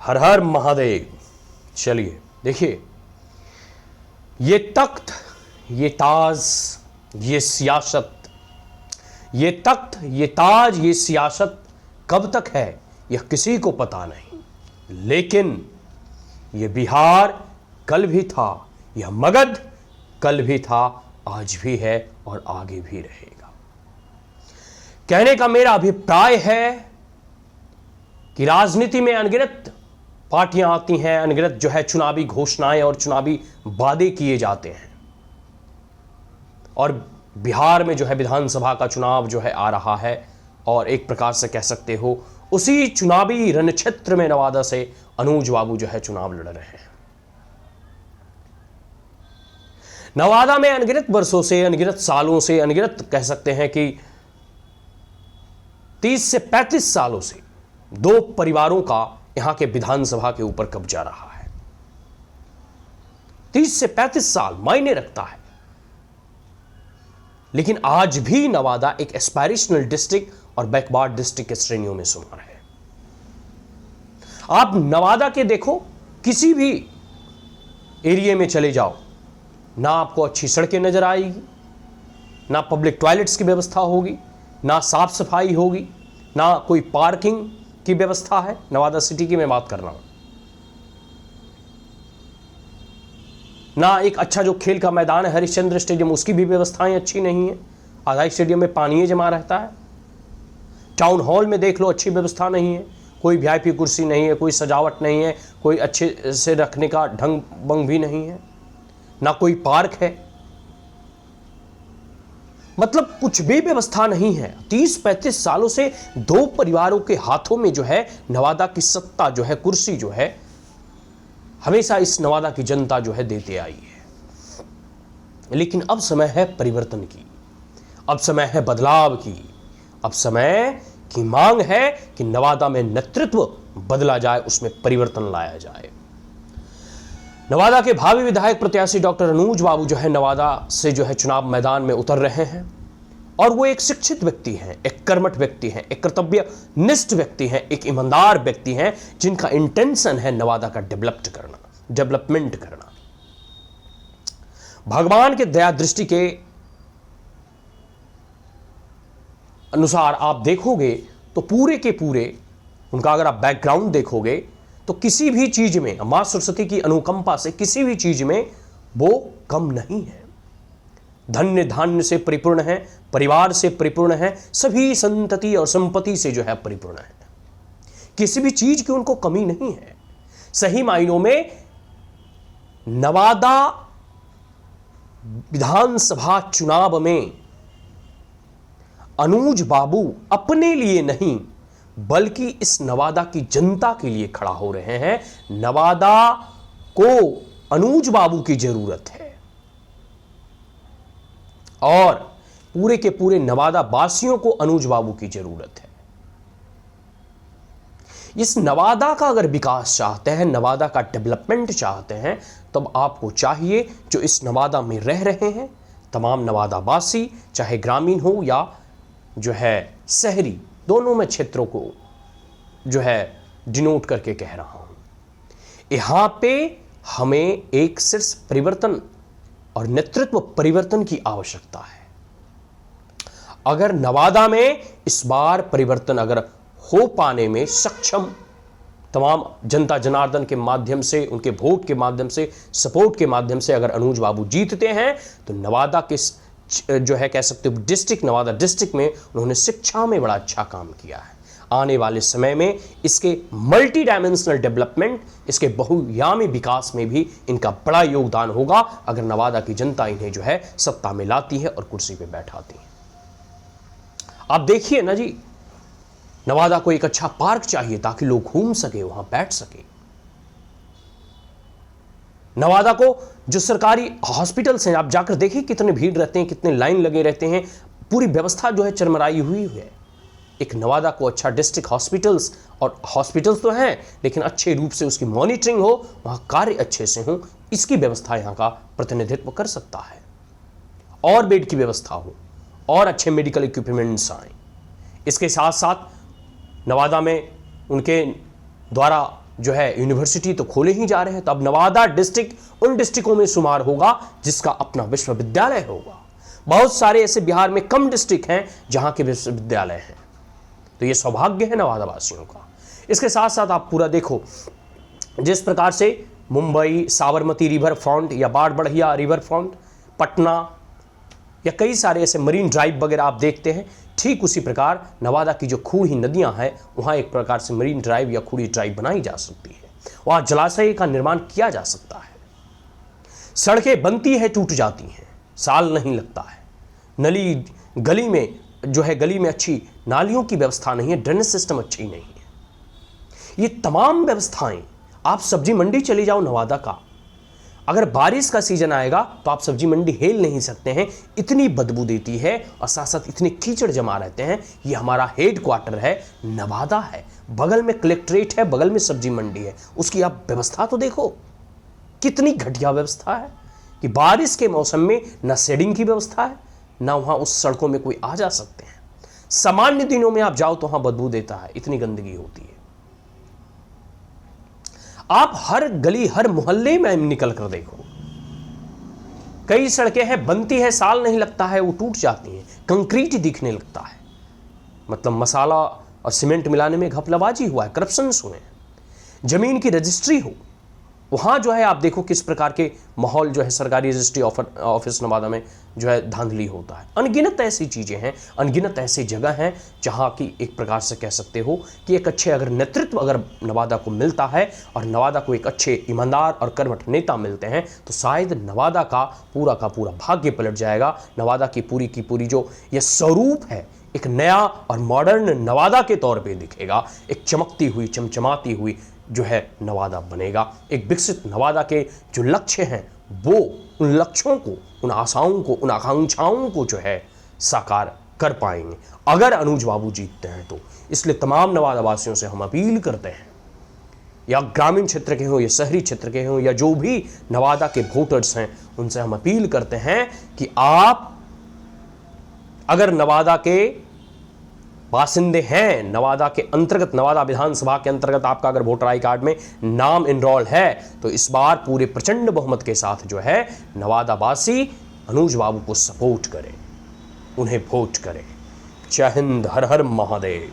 हर हर महादेव। चलिए देखिए, ये तख्त, ये ताज, ये सियासत, ये तख्त, ये ताज, ये सियासत कब तक है यह किसी को पता नहीं, लेकिन ये बिहार कल भी था, यह मगध कल भी था, आज भी है और आगे भी रहेगा। कहने का मेरा अभिप्राय है कि राजनीति में अनगिनत पार्टियां आती हैं, अनगिनत जो है चुनावी घोषणाएं और चुनावी वादे किए जाते हैं, और बिहार में जो है विधानसभा का चुनाव जो है आ रहा है, और एक प्रकार से कह सकते हो उसी चुनावी रणक्षेत्र में नवादा से अनुज बाबू जो है चुनाव लड़ रहे हैं। नवादा में अनगिनत वर्षों से, अनगिनत सालों से, अनगिनत कह सकते हैं कि 30 से 35 सालों से दो परिवारों का यहां के विधानसभा के ऊपर कब्जा रहा है। 30 से 35 साल मायने रखता है, लेकिन आज भी नवादा एक एस्पायरेशनल डिस्ट्रिक्ट और बैकवर्ड डिस्ट्रिक्ट के श्रेणियों में शुमार है। आप नवादा के देखो, किसी भी एरिया में चले जाओ, ना आपको अच्छी सड़कें नजर आएगी, ना पब्लिक टॉयलेट्स की व्यवस्था होगी, ना साफ सफाई होगी, ना कोई पार्किंग की व्यवस्था है। नवादा सिटी की मैं बात कर रहा हूं। ना एक अच्छा जो खेल का मैदान है हरिश्चंद्र स्टेडियम, उसकी भी व्यवस्थाएं अच्छी नहीं है। आधा स्टेडियम में पानी जमा रहता है। टाउन हॉल में देख लो, अच्छी व्यवस्था नहीं है, कोई वीआईपी कुर्सी नहीं है, कोई सजावट नहीं है, कोई अच्छे से रखने का ढंग बंग भी नहीं है, ना कोई पार्क है, मतलब कुछ भी व्यवस्था नहीं है। 30-35 सालों से दो परिवारों के हाथों में जो है नवादा की सत्ता जो है, कुर्सी जो है, हमेशा इस नवादा की जनता जो है देते आई है। लेकिन अब समय है परिवर्तन की, अब समय है बदलाव की, अब समय की मांग है कि नवादा में नेतृत्व बदला जाए, उसमें परिवर्तन लाया जाए। नवादा के भावी विधायक प्रत्याशी डॉक्टर अनुज बाबू जो है नवादा से जो है चुनाव मैदान में उतर रहे हैं, और वो एक शिक्षित व्यक्ति हैं, एक कर्मठ व्यक्ति हैं, एक कर्तव्यनिष्ठ व्यक्ति हैं, एक ईमानदार व्यक्ति हैं, जिनका इंटेंशन है नवादा का डेवलपमेंट करना। भगवान के दया दृष्टि के अनुसार आप देखोगे तो पूरे के पूरे उनका अगर आप बैकग्राउंड देखोगे तो किसी भी चीज में मां सरस्वती की अनुकंपा से किसी भी चीज में वो कम नहीं है। धन्य धान्य से परिपूर्ण है, परिवार से परिपूर्ण है, सभी संतति और संपत्ति से जो है परिपूर्ण है, किसी भी चीज की उनको कमी नहीं है। सही मायनों में नवादा विधानसभा चुनाव में अनुज बाबू अपने लिए नहीं बल्कि इस नवादा की जनता के लिए खड़ा हो रहे हैं। नवादा को अनुज बाबू की जरूरत है, और पूरे के पूरे नवादा वासियों को अनुज बाबू की जरूरत है। इस नवादा का अगर विकास चाहते हैं, नवादा का डेवलपमेंट चाहते हैं, तब आपको चाहिए जो इस नवादा में रह रहे हैं तमाम नवादा वासी, चाहे ग्रामीण हो या जो है शहरी, दोनों में क्षेत्रों को जो है डिनोट करके कह रहा हूं। यहां पे हमें एक सिर्फ परिवर्तन और नेतृत्व परिवर्तन की आवश्यकता है। अगर नवादा में इस बार परिवर्तन अगर हो पाने में सक्षम तमाम जनता जनार्दन के माध्यम से, उनके वोट के माध्यम से, सपोर्ट के माध्यम से अगर अनुज बाबू जीतते हैं, तो नवादा के जो है कह सकते हो डिस्ट्रिक्ट, नवादा डिस्ट्रिक्ट में उन्होंने शिक्षा में बड़ा अच्छा काम किया है। आने वाले समय में इसके मल्टी डायमेंशनल डेवलपमेंट, इसके बहुआयामी विकास में भी इनका बड़ा योगदान होगा, अगर नवादा की जनता इन्हें जो है सत्ता में लाती है और कुर्सी पे बैठाती है। आप देखिए ना जी, नवादा को एक अच्छा पार्क चाहिए ताकि लोग घूम सके, वहां बैठ सके। नवादा को जो सरकारी हॉस्पिटल्स हैं, आप जाकर देखिए कितने भीड़ रहते हैं, कितने लाइन लगे रहते हैं, पूरी व्यवस्था जो है चरमराई हुई है। एक नवादा को अच्छा डिस्ट्रिक्ट हॉस्पिटल्स, और हॉस्पिटल्स तो हैं लेकिन अच्छे रूप से उसकी मॉनिटरिंग हो, वहां कार्य अच्छे से हो, इसकी व्यवस्था यहां का प्रतिनिधित्व कर सकता है। और बेड की व्यवस्था हो, और अच्छे मेडिकल इक्विपमेंट्स आए। इसके साथ साथ नवादा में उनके द्वारा जो है यूनिवर्सिटी तो खोले ही जा रहे हैं, तो अब नवादा डिस्ट्रिक्ट उन डिस्ट्रिक्टों में शुमार होगा जिसका अपना विश्वविद्यालय होगा। बहुत सारे ऐसे बिहार में कम डिस्ट्रिक्ट हैं जहां के विश्वविद्यालय हैं। तो ये सौभाग्य है नवादा वासियों का। इसके साथ साथ आप पूरा देखो, जिस प्रकार से मुंबई साबरमती रिवर फ्रंट या बाड़बड़िया रिवर फ्रंट, पटना या कई सारे ऐसे मरीन ड्राइव वगैरह आप देखते हैं, ठीक उसी प्रकार नवादा की जो खूही नदियां हैं वहां एक प्रकार से मरीन ड्राइव या खूही ड्राइव बनाई जा सकती है, वहां जलाशय का निर्माण किया जा सकता है। सड़कें बनती है टूट जाती हैं, साल नहीं लगता है। नली गली में जो है, गली में अच्छी नालियों की व्यवस्था नहीं है, ड्रेनेज सिस्टम अच्छी नहीं है। ये तमाम व्यवस्थाएं, आप सब्जी मंडी चले जाओ नवादा का, अगर बारिश का सीजन आएगा तो आप सब्जी मंडी हेल नहीं सकते हैं, इतनी बदबू देती है और साथ साथ इतने कीचड़ जमा रहते हैं। ये हमारा हेड क्वार्टर है, नवादा है, बगल में कलेक्ट्रेट है, बगल में सब्जी मंडी है, उसकी आप व्यवस्था तो देखो कितनी घटिया व्यवस्था है कि बारिश के मौसम में न शेडिंग की व्यवस्था है, ना वहां उस सड़कों में कोई आ जा सकते हैं। सामान्य दिनों में आप जाओ तो वहां बदबू देता है, इतनी गंदगी होती है। आप हर गली हर मोहल्ले में निकल कर देखो, कई सड़कें हैं बनती है, साल नहीं लगता है वो टूट जाती हैं, कंक्रीट ही दिखने लगता है। मतलब मसाला और सीमेंट मिलाने में घपलाबाजी हुआ है, करप्शन हुए हैं। जमीन की रजिस्ट्री हो, वहाँ जो है आप देखो किस प्रकार के माहौल जो है सरकारी रजिस्ट्री ऑफिस नवादा में जो है धांधली होता है। अनगिनत ऐसी चीज़ें हैं, अनगिनत ऐसी जगह हैं जहाँ की एक प्रकार से कह सकते हो कि एक अच्छे अगर नेतृत्व अगर नवादा को मिलता है और नवादा को एक अच्छे ईमानदार और कर्मठ नेता मिलते हैं तो शायद नवादा का पूरा भाग्य पलट जाएगा। नवादा की पूरी जो यह स्वरूप है एक नया और मॉडर्न नवादा के तौर पे दिखेगा, एक चमकती हुई चमचमाती हुई जो है नवादा बनेगा। एक विकसित नवादा के जो लक्ष्य हैं वो उन लक्ष्यों को, उन आशाओं को, उन आकांक्षाओं को जो है साकार कर पाएंगे अगर अनुज बाबू जीतते हैं तो। इसलिए तमाम नवादा वासियों से हम अपील करते हैं, या ग्रामीण क्षेत्र के हों या शहरी क्षेत्र के हों या जो भी नवादा के वोटर्स हैं, उनसे हम अपील करते हैं कि आप अगर नवादा के बासिंदे हैं, नवादा के अंतर्गत, नवादा विधानसभा के अंतर्गत आपका अगर वोटर आई कार्ड में नाम इनरोल है तो इस बार पूरे प्रचंड बहुमत के साथ जो है नवादा वासी अनुज बाबू को सपोर्ट करें, उन्हें वोट करें। जय हिंद, हर हर महादेव।